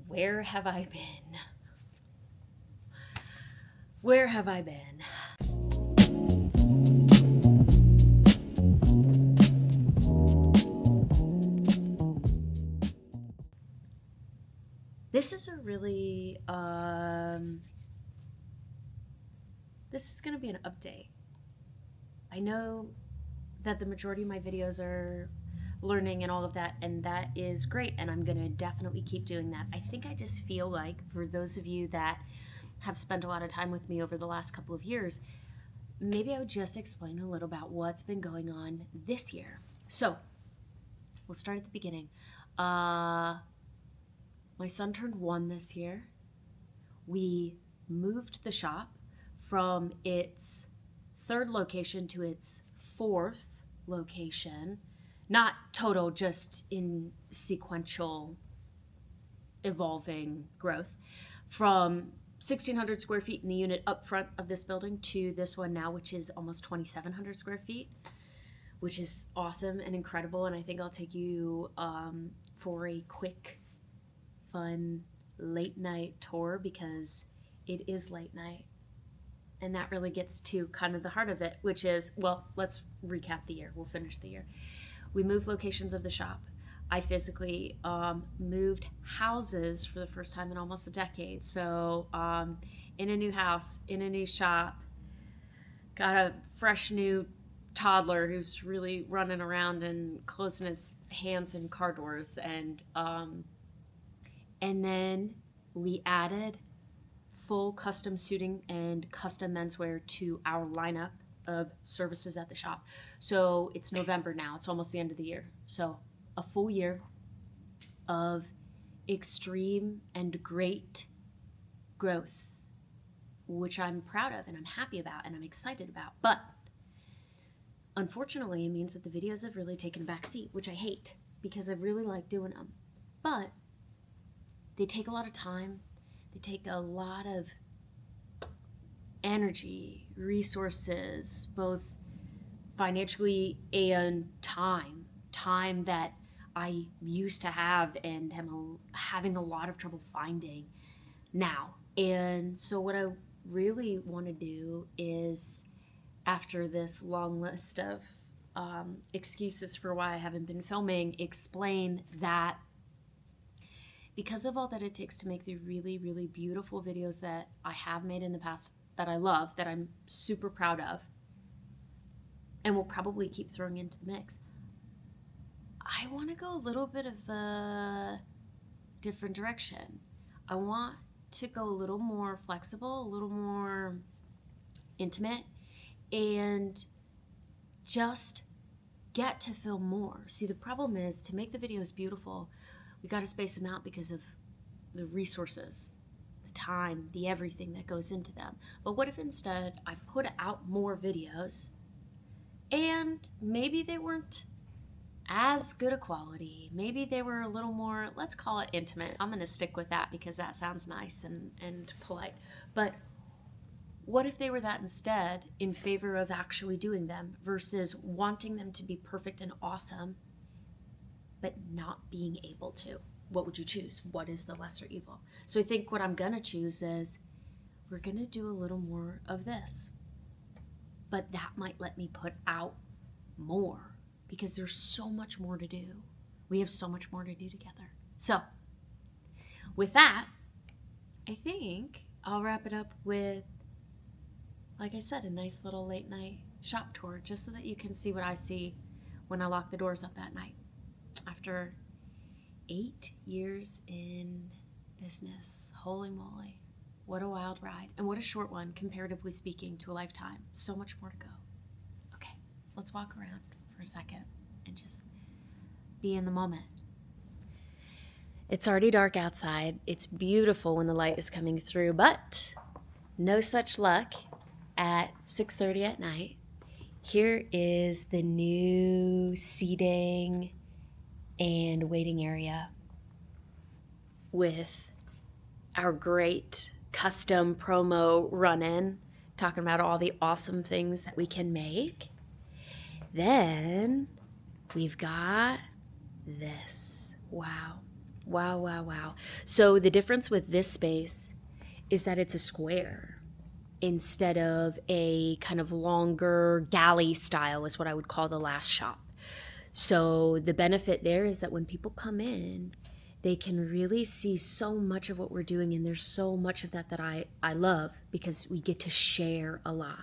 Where have I been? Where have I been? This is a really, this is going to be an update. I know that the majority of my videos are learning and all of that, and that is great, and I'm going to definitely keep doing that. I think I just feel like for those of you that have spent a lot of time with me over the last couple of years, maybe I would just explain a little about what's been going on this year. So we'll start at the beginning. My son turned 1 this year. We moved the shop from its 3rd location to its 4th location. Not total, just in sequential evolving growth. From 1,600 square feet in the unit up front of this building to this one now, which is almost 2,700 square feet, which is awesome and incredible. And I think I'll take you for a quick, fun, late night tour, because it is late night. And that really gets to kind of the heart of it, which is, well, let's recap the year. We'll finish the year. We moved locations of the shop. I physically moved houses for the first time in almost a decade. So in a new house, in a new shop, got a fresh new toddler who's really running around and closing his hands in car doors. And then we added full custom suiting and custom menswear to our lineup of services at the shop. So it's November now. It's almost the end of the year. So a full year of extreme and great growth, which I'm proud of and I'm happy about and I'm excited about. But unfortunately, it means that the videos have really taken a back seat, which I hate because I really like doing them. But they take a lot of time. They take a lot of energy, resources, both financially and time that I used to have and am having a lot of trouble finding now. And so what I really want to do is, after this long list of excuses for why I haven't been filming, explain that because of all that it takes to make the really, really beautiful videos that I have made in the past that I love, that I'm super proud of, and will probably keep throwing into the mix, I want to go a little bit of a different direction. I want to go a little more flexible, a little more intimate, and just get to film more. See, the problem is, to make the videos beautiful, we got to space them out because of the resources, the time, the everything that goes into them. But what if instead I put out more videos and maybe they weren't as good a quality? Maybe they were a little more, let's call it intimate. I'm going to stick with that because that sounds nice and polite. But what if they were that instead, in favor of actually doing them versus wanting them to be perfect and awesome but not being able to? What would you choose? What is the lesser evil? So I think what I'm gonna choose is, we're gonna do a little more of this, but that might let me put out more because there's so much more to do. We have so much more to do together. So with that, I think I'll wrap it up with, like I said, a nice little late night shop tour, just so that you can see what I see when I lock the doors up at night. After 8 years in business, holy moly, what a wild ride, and what a short one, comparatively speaking, to a lifetime. So much more to go. Okay, let's walk around for a second and just be in the moment. It's already dark outside. It's beautiful when the light is coming through, but no such luck at 6:30 at night. Here is the new seating and waiting area with our great custom promo run-in, talking about all the awesome things that we can make. Then we've got this. Wow. Wow, wow, wow. So the difference with this space is that it's a square instead of a kind of longer galley style, is what I would call the last shop. So the benefit there is that when people come in, they can really see so much of what we're doing, and there's so much of that I love because we get to share a lot.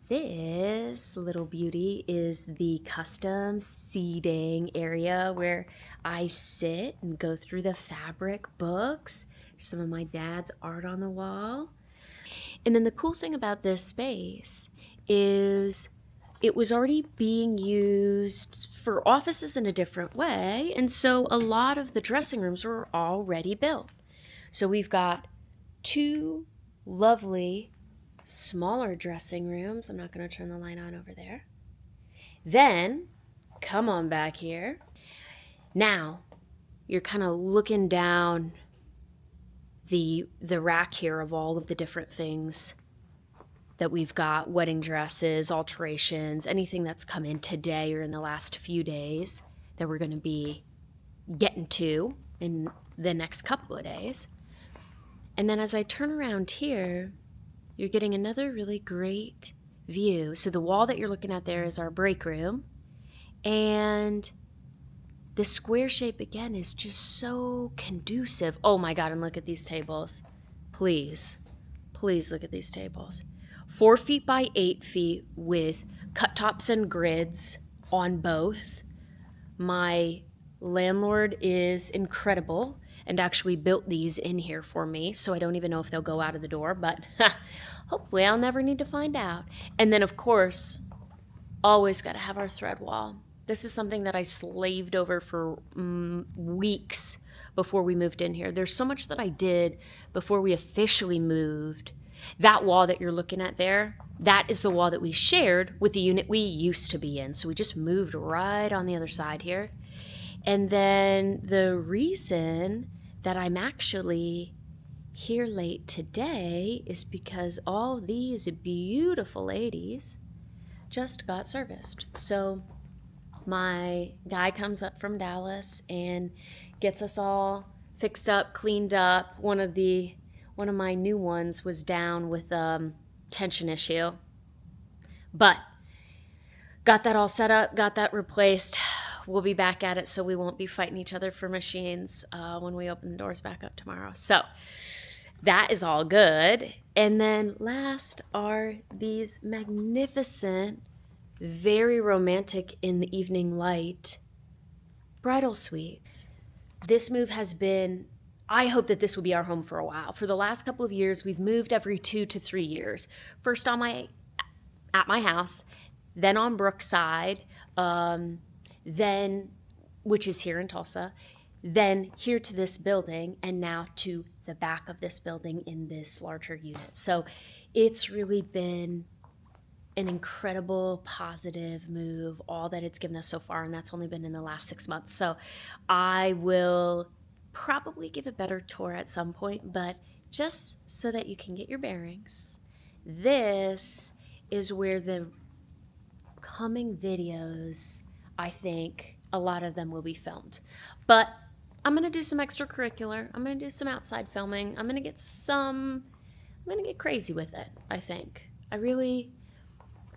This little beauty is the custom seating area where I sit and go through the fabric books. Some of my dad's art on the wall. And then the cool thing about this space is it was already being used for offices in a different way. And so a lot of the dressing rooms were already built. So we've got two lovely smaller dressing rooms. I'm not going to turn the light on over there. Then come on back here. Now you're kind of looking down the rack here of all of the different things that we've got: wedding dresses, alterations, anything that's come in today or in the last few days that we're going to be getting to in the next couple of days. And then as I turn around here, you're getting another really great view. So the wall that you're looking at there is our break room. And the square shape, again, is just so conducive. Oh my God, and look at these tables. Please look at these tables. 4 feet by 8 feet with cut tops and grids on both. My landlord is incredible and actually built these in here for me, so I don't even know if they'll go out of the door, but hopefully I'll never need to find out. And then, of course, always got to have our thread wall. This is something that I slaved over for weeks before we moved in here. There's so much that I did before we officially moved. That wall that you're looking at there, that is the wall that we shared with the unit we used to be in. So we just moved right on the other side here. And then the reason that I'm actually here late today is because all these beautiful ladies just got serviced. So my guy comes up from Dallas and gets us all fixed up, cleaned up. One of my new ones was down with a tension issue, but got that all set up, got that replaced. We'll be back at it, so we won't be fighting each other for machines when we open the doors back up tomorrow. So that is all good. And then last are these magnificent, very romantic in the evening light bridal suites. This move has been, I hope that this will be our home for a while. For the last couple of years, we've moved every 2 to 3 years. First at my house, then on Brookside, then, which is here in Tulsa, then here to this building, and now to the back of this building in this larger unit. So it's really been an incredible positive move, all that it's given us so far, and that's only been in the last 6 months. So I will probably give a better tour at some point, but just so that you can get your bearings, this is where the coming videos, I think a lot of them will be filmed. But I'm going to do some extracurricular. I'm going to do some outside filming. I'm going to get crazy with it, I think. I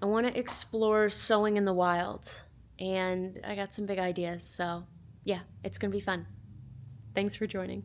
want to explore sewing in the wild, and I got some big ideas. So yeah, it's going to be fun. Thanks for joining.